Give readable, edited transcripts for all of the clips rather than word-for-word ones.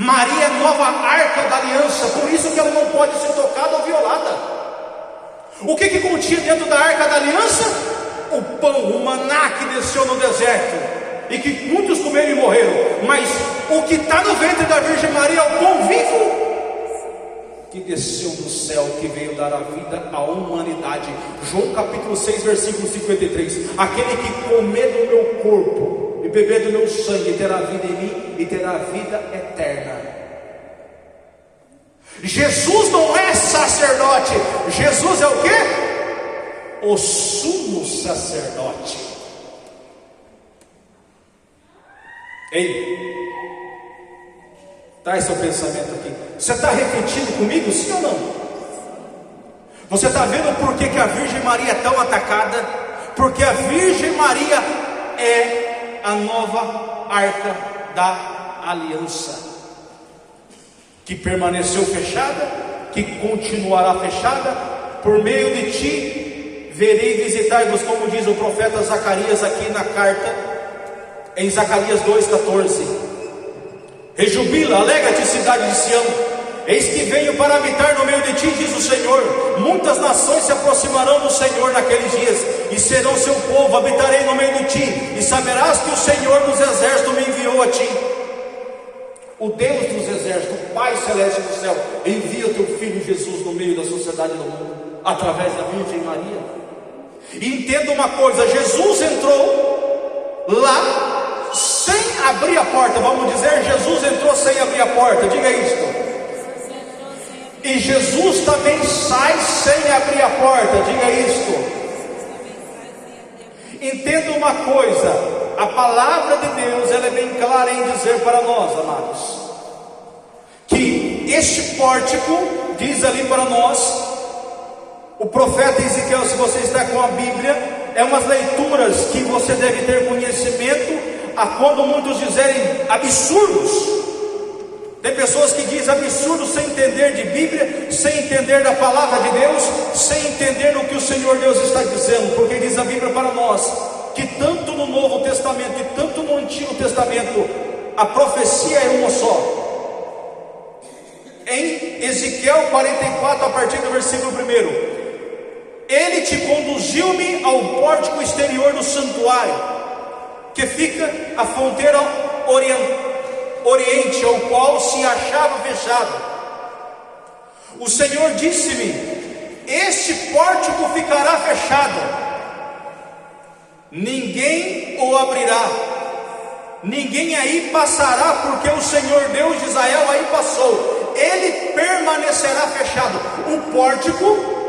Maria é a nova arca da aliança, por isso que ela não pode ser tocada ou violada. O que continha dentro da arca da aliança? O pão, o maná que desceu no deserto e que muitos comeram e morreram. Mas o que está no ventre da Virgem Maria é o pão vivo que desceu do céu, que veio dar a vida à humanidade. João capítulo 6, versículo 53. Aquele que comer do meu corpo e beber do meu sangue terá vida em mim e terá vida eterna. Jesus não é sacerdote, Jesus é o quê? O sumo sacerdote. Ei, traz seu pensamento aqui. Você está refletindo comigo, sim ou não? Você está vendo por que a Virgem Maria é tão atacada? Porque a Virgem Maria é a nova arca da aliança, que permaneceu fechada, que continuará fechada. Por meio de ti verei visitar-vos, como diz o profeta Zacarias aqui na carta, em Zacarias 2,14. Rejubila, alegra-te, cidade de Sião, eis que venho para habitar no meio de ti, diz o Senhor. Muitas nações se aproximarão do Senhor naqueles dias, e serão seu povo. Habitarei no meio de ti, e saberás que o Senhor dos exércitos me enviou a ti. O Deus dos exércitos, o Pai celeste do céu, envia o teu Filho Jesus no meio da sociedade do mundo, através da Virgem Maria. E entenda uma coisa, Jesus entrou lá sem abrir a porta. Vamos dizer, Jesus entrou sem abrir a porta, diga isto. E Jesus também sai sem abrir a porta, diga isto. Entenda uma coisa, a palavra de Deus, ela é bem clara em dizer para nós, amados, que este pórtico, diz ali para nós, o profeta Ezequiel, se você está com a Bíblia, é umas leituras que você deve ter conhecimento, a quando muitos dizerem absurdos. Tem pessoas que dizem absurdo sem entender de Bíblia, sem entender da palavra de Deus, sem entender o que o Senhor Deus está dizendo, porque diz a Bíblia para nós, que tanto no Novo Testamento e tanto no Antigo Testamento, a profecia é uma só. Em Ezequiel 44, a partir do versículo 1, ele te conduziu-me ao pórtico exterior do santuário, que fica à fronteira oriente, ao qual se achava fechado. O Senhor disse-me: este pórtico ficará fechado, ninguém o abrirá, ninguém aí passará, porque o Senhor Deus de Israel aí passou. Ele permanecerá fechado. O pórtico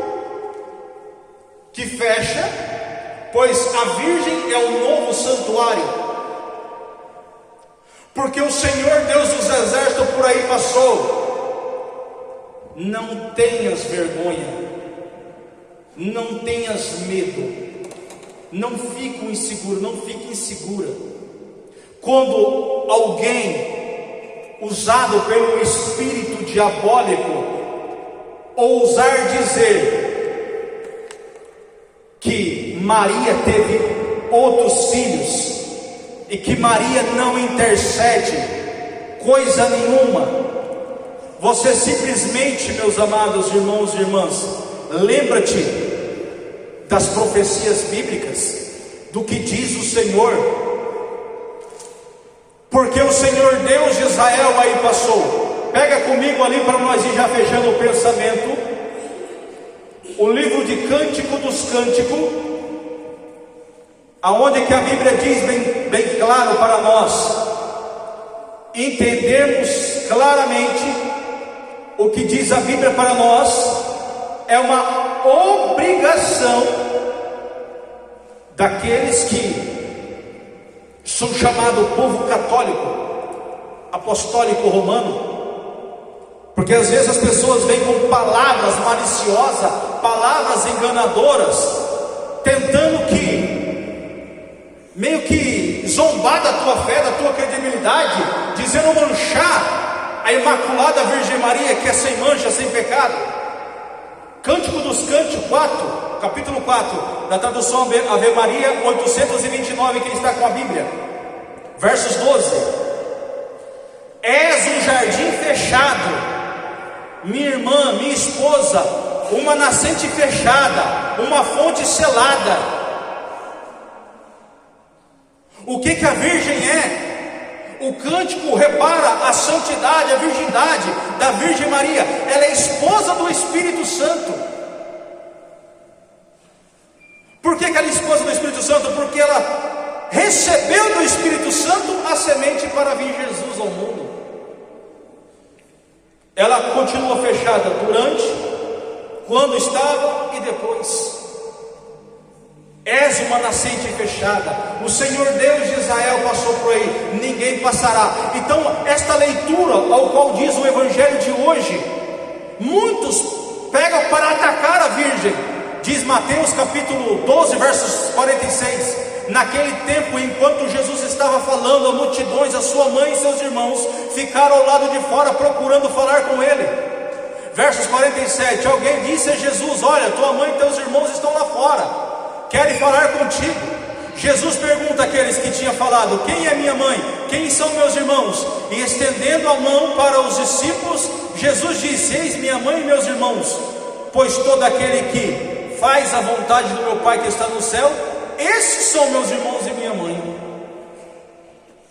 que fecha, pois a Virgem é o novo santuário, porque o Senhor Deus dos exércitos por aí passou. Não tenhas vergonha, não tenhas medo, não fique inseguro, não fique insegura. Quando alguém usado pelo espírito diabólico ousar dizer que Maria teve outros filhos e que Maria não intercede coisa nenhuma, você simplesmente, meus amados irmãos e irmãs, lembra-te das profecias bíblicas, do que diz o Senhor, porque o Senhor Deus de Israel aí passou. Pega comigo ali para nós ir já fechando o pensamento, o livro de Cântico dos Cânticos, aonde que a Bíblia diz bem claro para nós entendermos claramente o que diz a Bíblia para nós. É uma obrigação daqueles que são chamados povo católico, apostólico romano, porque às vezes as pessoas vêm com palavras maliciosas, palavras enganadoras, tentando meio que zombar da tua fé, da tua credibilidade, dizendo manchar a Imaculada Virgem Maria, que é sem mancha, sem pecado. Cântico dos Cânticos 4, capítulo 4, da tradução Ave Maria 829, quem está com a Bíblia, versos 12. És um jardim fechado, minha irmã, minha esposa, uma nascente fechada, uma fonte selada. O que a virgem é? O cântico repara a santidade, a virgindade da Virgem Maria. Ela é esposa do Espírito Santo. Por que ela é esposa do Espírito Santo? Porque ela recebeu do Espírito Santo a semente para vir Jesus ao mundo. Ela continua fechada durante, quando estava e depois. És uma nascente fechada. O Senhor Deus de Israel passou por aí, ninguém passará. Então, esta leitura, ao qual diz o Evangelho de hoje, muitos pegam para atacar a Virgem. Diz Mateus capítulo 12, versos 46. Naquele tempo, enquanto Jesus estava falando a multidões, a sua mãe e seus irmãos ficaram ao lado de fora procurando falar com ele. Versos 47. Alguém disse a Jesus: olha, tua mãe e teus irmãos estão lá fora, querem falar contigo. Jesus pergunta àqueles que tinham falado: quem é minha mãe? Quem são meus irmãos? E estendendo a mão para os discípulos, Jesus disse: eis minha mãe e meus irmãos, pois todo aquele que faz a vontade do meu Pai que está no céu, esses são meus irmãos e minha mãe.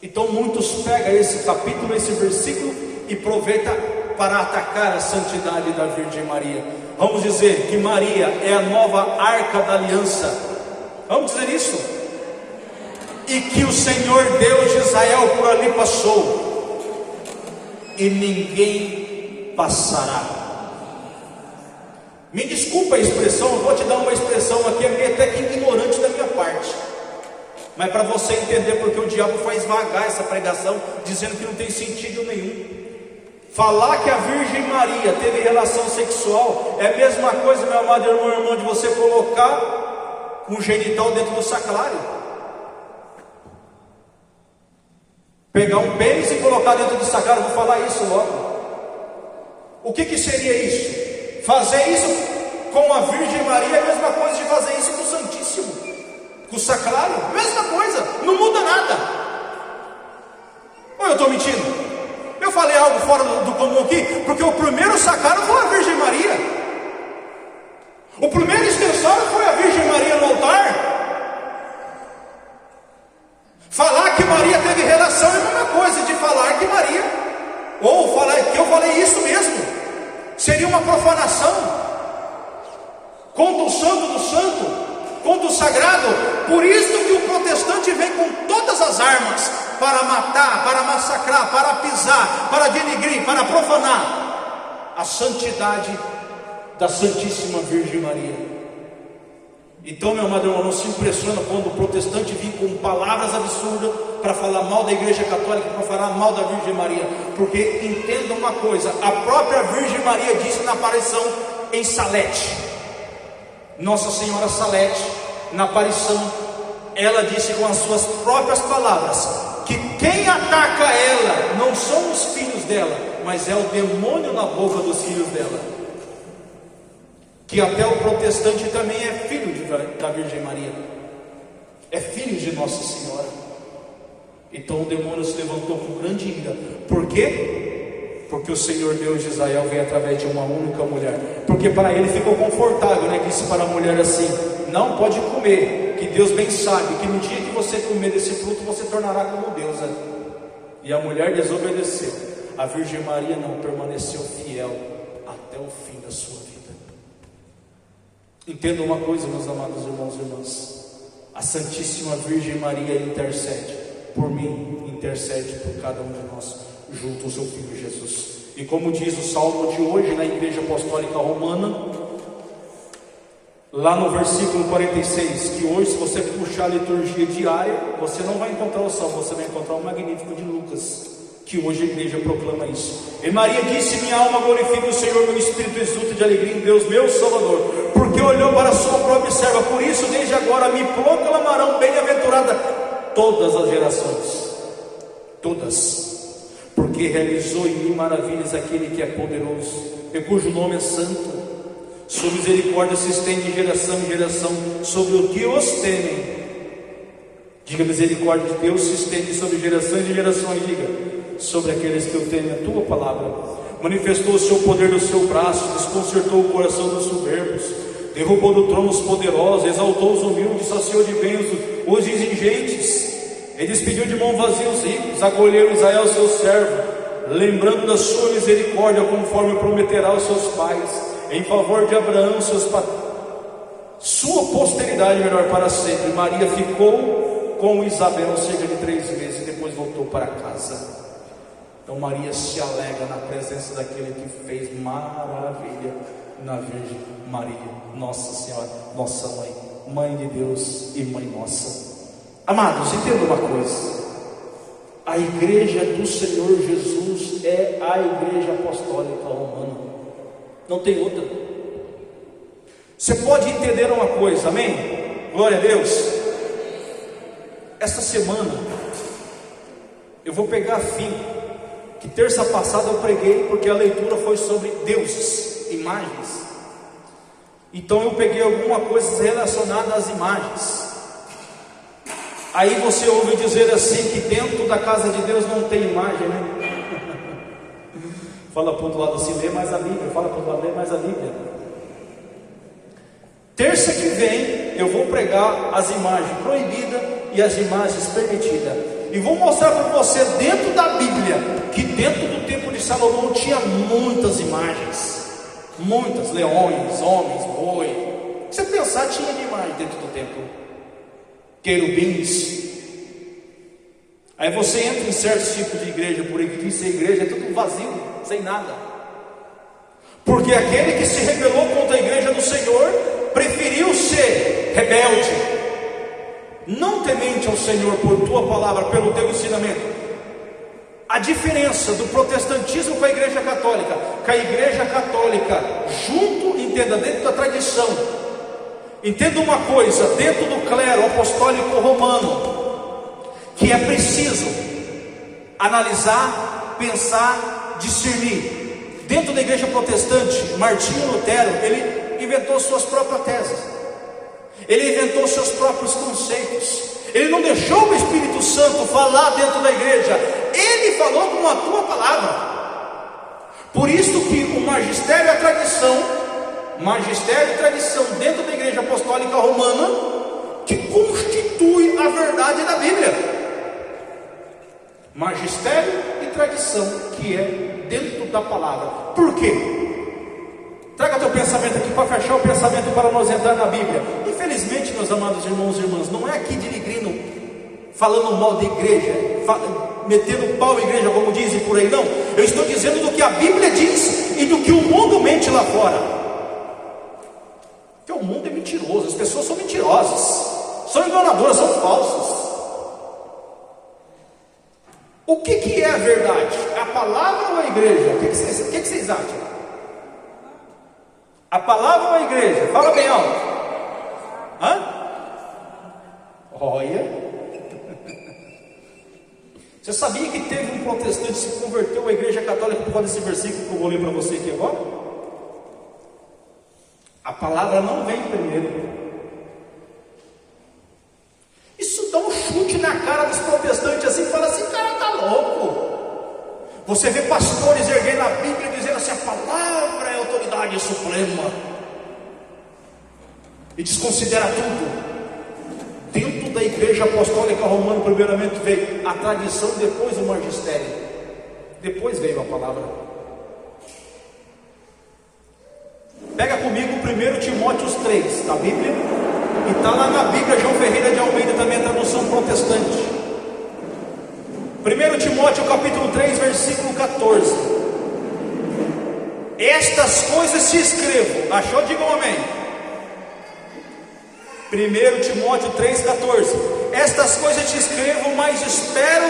Então muitos pegam esse capítulo, esse versículo, e aproveitam para atacar a santidade da Virgem Maria. Vamos dizer que Maria é a nova arca da aliança. Vamos dizer isso? E que o Senhor Deus de Israel por ali passou, e ninguém passará. Me desculpa a expressão, eu vou te dar uma expressão aqui, é meio até que ignorante da minha parte, mas para você entender porque o diabo faz vagar essa pregação, dizendo que não tem sentido nenhum. Falar que a Virgem Maria teve relação sexual é a mesma coisa, meu amado irmão e irmã, de você colocar um genital dentro do sacrário. Pegar um pênis e colocar dentro do sacrário, vou falar isso logo. O que seria isso? Fazer isso com a Virgem Maria é a mesma coisa de fazer isso com o Santíssimo, com o sacrário, mesma coisa, não muda nada. Ou eu estou mentindo? Eu falei algo fora do comum aqui, porque o primeiro sacrário foi a Virgem Maria, o primeiro extensório foi a Virgem Maria no altar. Falar que Maria teve relação é a mesma coisa de falar que Maria, ou falar que eu falei isso mesmo. Seria uma profanação contra o santo do santo, contra o sagrado. Por isso que o protestante vem com todas as armas para matar, para massacrar, para pisar, para denigrir, para profanar a santidade da Santíssima Virgem Maria. Então, meu amado irmão, não se impressiona quando o protestante vem com palavras absurdas para falar mal da Igreja Católica, para falar mal da Virgem Maria, porque entenda uma coisa, a própria Virgem Maria disse na aparição em Salete, Nossa Senhora Salete, na aparição, ela disse com as suas próprias palavras, que quem ataca ela não são os filhos dela, mas é o demônio na boca dos filhos dela. Que até o protestante também é filho da Virgem Maria, é filho de Nossa Senhora. Então o demônio se levantou com grande ira. Por quê? Porque o Senhor Deus de Israel veio através de uma única mulher. Porque para ele ficou confortável, né? Disse para a mulher assim: não pode comer, que Deus bem sabe que no dia que você comer desse fruto você tornará como Deus. E a mulher desobedeceu. A Virgem Maria não, permaneceu fiel até o fim da sua vida. Entenda uma coisa, meus amados irmãos e irmãs: a Santíssima Virgem Maria intercede por mim, intercede por cada um de nós, junto ao seu Filho Jesus. E como diz o salmo de hoje na Igreja Apostólica Romana, lá no versículo 46, que hoje, se você puxar a liturgia diária, você não vai encontrar o salmo, você vai encontrar o Magnífico de Lucas, que hoje a igreja proclama isso. E Maria disse: minha alma glorifica o Senhor, meu espírito exulta de alegria em Deus, meu Salvador, porque olhou para a sua própria serva. Por isso, desde agora me proclamarão bem-aventurada todas as gerações, todas, porque realizou em mim maravilhas aquele que é poderoso, e cujo nome é santo. Sua misericórdia se estende de geração em geração sobre o que os temem. Diga: misericórdia de Deus se estende sobre gerações e gerações. Diga: sobre aqueles que eu temem a tua palavra. Manifestou o seu poder no seu braço, desconcertou o coração dos soberbos, derrubou do trono os poderosos, exaltou os humildes, saciou de bens os exigentes, e despediu de mão vazia os ricos, acolheu Israel seu servo, lembrando da sua misericórdia, conforme prometerá aos seus pais, em favor de Abraão, sua posteridade melhor para sempre. Maria ficou com Isabel cerca de 3 meses e depois voltou para casa. Então Maria se alegra na presença daquele que fez maravilha na Virgem Maria, Nossa Senhora, nossa mãe, mãe de Deus e mãe nossa. Amados, entenda uma coisa: a igreja do Senhor Jesus é a igreja apostólica romana, não tem outra. Você pode entender uma coisa, amém? Glória a Deus. Esta semana eu vou pegar fim que terça passada eu preguei, porque a leitura foi sobre deuses, imagens. Então eu peguei alguma coisa relacionada às imagens. Aí você ouve dizer assim, que dentro da casa de Deus não tem imagem, né? Fala para o outro lado assim, lê mais a Bíblia. Fala para o outro lado, lê mais a Bíblia. Terça que vem eu vou pregar as imagens proibidas e as imagens permitidas. E vou mostrar para você dentro da Bíblia, que dentro do templo de Salomão tinha muitas imagens. Muitas, leões, homens, boi. Se você pensar, tinha de imagem dentro do templo. Querubins. Aí você entra em certos tipos de igreja por aí que diz que a igreja é tudo vazio, sem nada. Porque aquele que se rebelou contra a igreja do Senhor preferiu ser rebelde, não temente ao Senhor por tua palavra, pelo teu ensinamento. A diferença do protestantismo com a igreja católica, que a igreja católica, junto, entenda, dentro da tradição, entenda uma coisa, dentro do clero apostólico romano, que é preciso analisar, pensar, discernir. Dentro da igreja protestante, Martinho Lutero, ele inventou suas próprias teses. Ele inventou seus próprios conceitos. Ele não deixou o Espírito Santo falar dentro da igreja. Ele falou com a tua palavra. Por isso que o magistério e a tradição, magistério e tradição dentro da igreja apostólica romana, que constitui a verdade da Bíblia. Magistério e tradição, que é dentro da palavra. Por quê? Traga teu pensamento aqui para fechar o pensamento, para nós entrar na Bíblia. Infelizmente, meus amados irmãos e irmãs, não é aqui de Negrino falando mal de igreja, metendo pau em igreja, como dizem por aí, não. Eu estou dizendo do que a Bíblia diz e do que o mundo mente lá fora. Porque o mundo é mentiroso, as pessoas são mentirosas, são enganadoras, são falsas. O que é a verdade? É a palavra ou a igreja? O que vocês acham? A palavra ou a igreja? Fala bem alto. Hã? Olha. Você sabia que teve um protestante que se converteu à igreja católica por causa desse versículo que eu vou ler para você aqui agora? A palavra não vem primeiro. Isso dá um chute na cara dos protestantes assim, fala assim, cara, tá louco. Você vê pastores erguendo a Bíblia e dizendo assim, a palavra é a autoridade suprema, e desconsidera tudo. Dentro da igreja apostólica romana, primeiramente veio a tradição, depois o magistério, depois veio a palavra. Pega comigo 1 Timóteo 3, da Bíblia, e está lá na Bíblia João Ferreira de Almeida, também a tradução protestante. 1 Timóteo capítulo 3, versículo 14. Estas coisas te escrevo. Achou? Diga um amém. 1 Timóteo 3,14. Estas coisas te escrevo, mas espero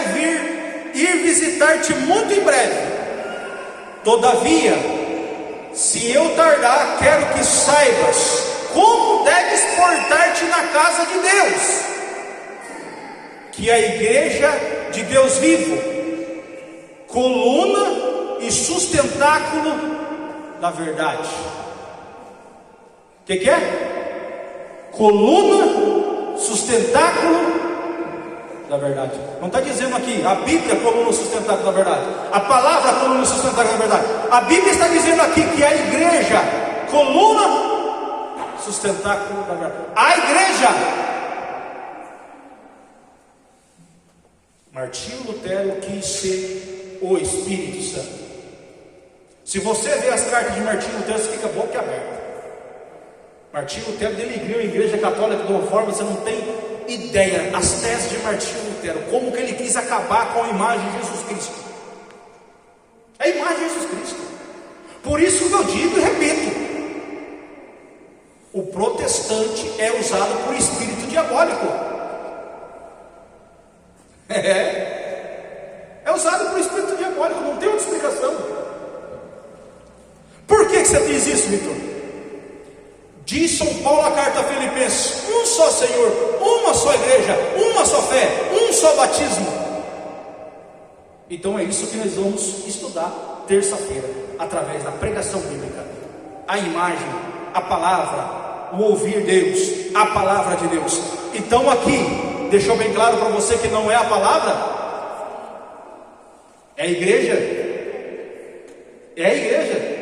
ir visitar-te muito em breve. Todavia, se eu tardar, quero que saibas como deves portar-te na casa de Deus, que é a igreja de Deus vivo, coluna e sustentáculo da verdade. O que é? Coluna, sustentáculo da da verdade. Não está dizendo aqui, a Bíblia é a coluna sustentáculo da verdade, a palavra é a coluna sustentáculo da verdade. A Bíblia está dizendo aqui que a igreja, coluna sustentáculo da verdade. A igreja. Martinho Lutero quis ser o Espírito Santo. Se você vê as cartas de Martinho Lutero, você fica boca aberta. Martinho Lutero denigriu a igreja católica de uma forma que você não tem ideia. As teses de Martinho Lutero, como que ele quis acabar com a imagem de Jesus Cristo. É a imagem de Jesus Cristo. Por isso que eu digo e repito, o protestante é usado por espírito diabólico. É usado por espírito diabólico, não tem outra explicação. Por que você diz isso, Vitor? Diz São Paulo na carta a Filipenses: um só Senhor, uma só igreja, uma só fé, um só batismo. Então é isso que nós vamos estudar terça-feira, através da pregação bíblica. A imagem, a palavra, o ouvir Deus, a palavra de Deus. Então aqui, deixou bem claro para você que não é a palavra? É a igreja? É a igreja.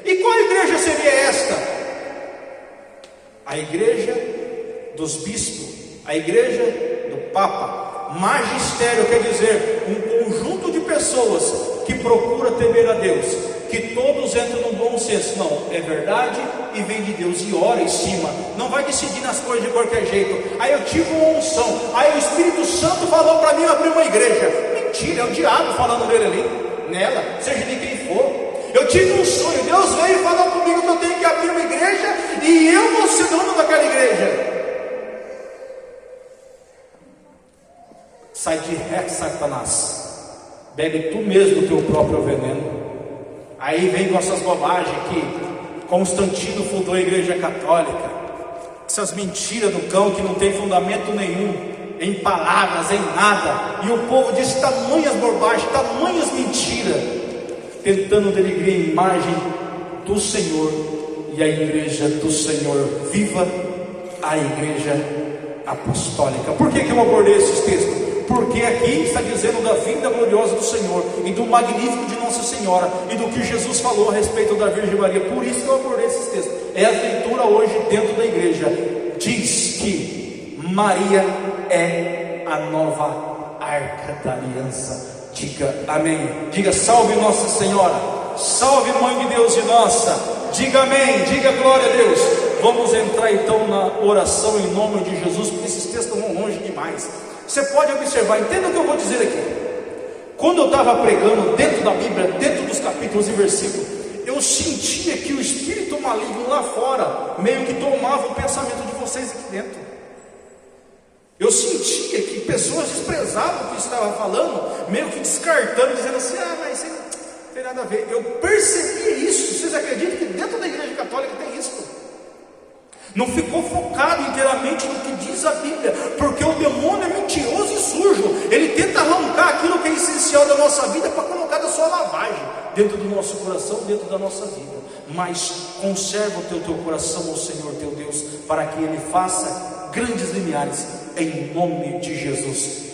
E qual igreja seria esta? A igreja dos bispos, a igreja do Papa. Magistério quer dizer um conjunto de pessoas que procura temer a Deus, que todos entram no bom senso. Não, é verdade e vem de Deus, e ora em cima. Não vai decidir nas coisas de qualquer jeito. Aí eu tive uma unção, aí o Espírito Santo falou para mim abrir uma igreja. Mentira, é o diabo falando dele ali, nela, seja de quem for. Eu tive um sonho, Deus veio e falou comigo que eu tenho que abrir uma igreja e eu vou ser dono daquela igreja. Sai de ré, Satanás. Bebe tu mesmo o teu próprio veneno. Aí vem com essas bobagens que Constantino fundou a igreja católica. Essas mentiras do cão que não tem fundamento nenhum, em palavras, em nada. E o povo diz tamanhas bobagens, tamanhas mentiras, tentando denegrir a imagem do Senhor e a igreja do Senhor. Viva a igreja apostólica. Por que eu abordei esses textos? Porque aqui está dizendo da vinda gloriosa do Senhor e do magnífico de Nossa Senhora e do que Jesus falou a respeito da Virgem Maria. Por isso que eu abordei esses textos. É a leitura hoje dentro da igreja. Diz que Maria é a nova arca da aliança. Diga amém. Diga salve Nossa Senhora. Salve Mãe de Deus e nossa. Diga amém. Diga glória a Deus. Vamos entrar então na oração em nome de Jesus, porque esses textos vão longe demais. Você pode observar, entenda o que eu vou dizer aqui. Quando eu estava pregando dentro da Bíblia, dentro dos capítulos e versículos, eu sentia que o espírito maligno lá fora meio que tomava o pensamento de vocês aqui dentro. Eu sentia que pessoas desprezavam o que eu estava falando, meio que descartando, dizendo assim: mas isso não tem nada a ver. Eu percebia isso. Vocês acreditam que dentro da igreja católica tem isso? Não ficou focado inteiramente no que diz a Bíblia, porque o demônio é mentiroso e sujo. Ele tenta arrancar aquilo que é essencial da nossa vida para colocar da sua lavagem dentro do nosso coração, dentro da nossa vida. Mas conserva o teu coração ao Senhor teu Deus, para que Ele faça grandes limiares, em nome de Jesus.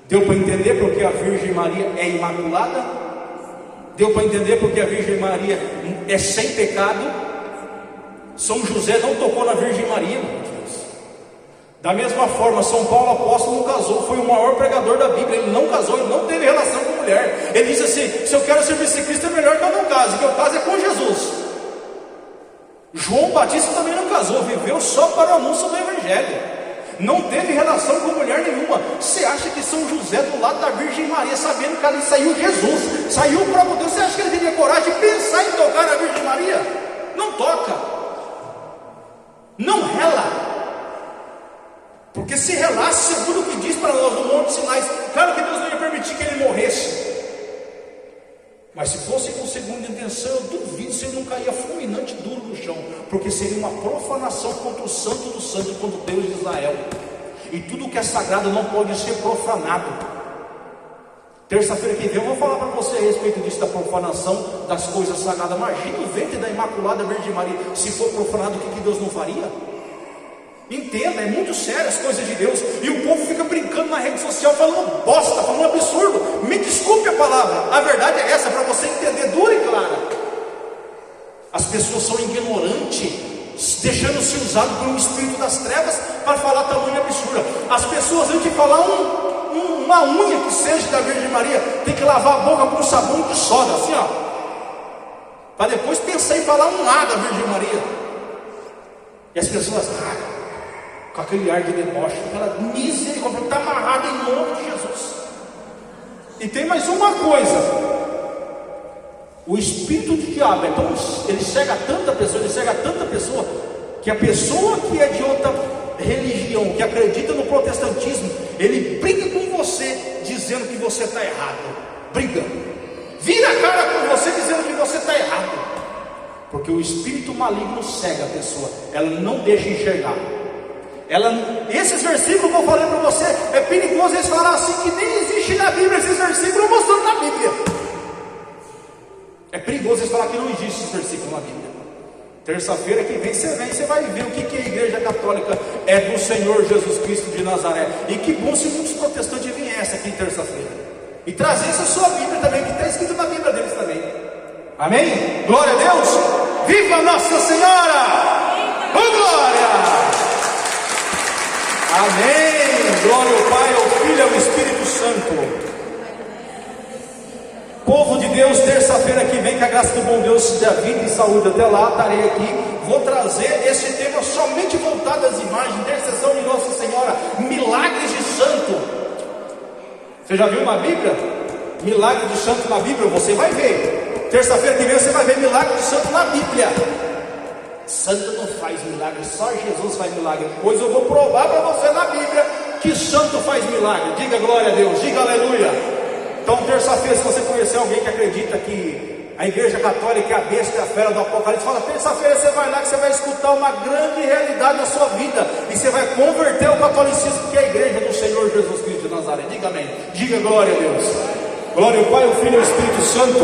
Deu para entender porque a Virgem Maria é imaculada? Deu para entender porque a Virgem Maria é sem pecado? São José não tocou na Virgem Maria, meu Deus. Da mesma forma, São Paulo apóstolo não casou, foi o maior pregador da Bíblia. Ele não casou, ele não teve relação com mulher. Ele disse assim: se eu quero servir esse Cristo, é melhor que eu não case, que eu case é com Jesus. João Batista também não casou, viveu só para o anúncio do Evangelho, não teve relação com mulher nenhuma. Você acha que São José do lado da Virgem Maria, sabendo que ali saiu Jesus, saiu o próprio Deus, você acha que ele teria coragem de pensar em tocar na Virgem Maria? Não toca. Não rela, porque se relasse, segundo o que diz para nós no Monte Sinai, claro que Deus não ia permitir que ele morresse, mas se fosse com segunda intenção, eu duvido se ele não caía fulminante duro no chão, porque seria uma profanação contra o santo do santo, contra o Deus de Israel, e tudo que é sagrado não pode ser profanado. Terça-feira que vem eu vou falar para você a respeito disso, da profanação das coisas sagradas. Imagina o ventre da Imaculada Virgem Maria, se for profanado, o que Deus não faria? Entenda, é muito sério as coisas de Deus. E o povo fica brincando na rede social, falando bosta, falando absurdo. Me desculpe a palavra, a verdade é essa, para você entender, dura e clara. As pessoas são ignorantes, deixando-se usado por um espírito das trevas para falar tamanho absurdo. As pessoas, antes de falar uma unha que seja da Virgem Maria, tem que lavar a boca com sabão de soda, assim ó, para depois pensar em falar um A da Virgem Maria. E as pessoas, com aquele ar de deboche, aquela misericórdia, está amarrada em nome de Jesus. E tem mais uma coisa: o espírito de diabo, então, ele cega tanta pessoa, que a pessoa que é de outra religião, que acredita no protestantismo, ele briga com você, dizendo que você está errado. Briga, vira a cara com você, dizendo que você está errado, porque o espírito maligno cega a pessoa, ela não deixa enxergar. Esses versículos que eu falei para você, é perigoso eles falarem assim, que nem existe na Bíblia esses versículos, mostrando na Bíblia. É perigoso eles falarem que não existe esses versículos na Bíblia. Terça-feira que vem, você vai ver o que a Igreja Católica é do Senhor Jesus Cristo de Nazaré. E que bom se muitos protestantes viessem aqui terça-feira e trazessem a sua Bíblia também, que está escrito na Bíblia deles também. Amém? Glória a Deus! Viva Nossa Senhora! Oh, glória! Amém! Glória ao Pai, ao Filho e ao Espírito Santo. Povo de Deus, terça-feira que vem, que a graça do bom Deus te dê vida e saúde. Até lá estarei aqui, vou trazer esse tema somente voltado às imagens, intercessão de Nossa Senhora, milagres de santo. Você já viu na Bíblia? Milagre de santo na Bíblia, você vai ver. Terça-feira que vem você vai ver milagre de santo na Bíblia. Santo não faz milagre, só Jesus faz milagre. Pois eu vou provar para você na Bíblia que santo faz milagre. Diga glória a Deus, diga aleluia. Então, terça-feira, se você conhecer alguém que acredita que a Igreja Católica é a besta e a fera do Apocalipse, fala, terça-feira você vai lá que você vai escutar uma grande realidade na sua vida, e você vai converter o catolicismo, que é a Igreja do Senhor Jesus Cristo de Nazaré. Diga amém, diga glória a Deus. Glória ao Pai, ao Filho e ao Espírito Santo.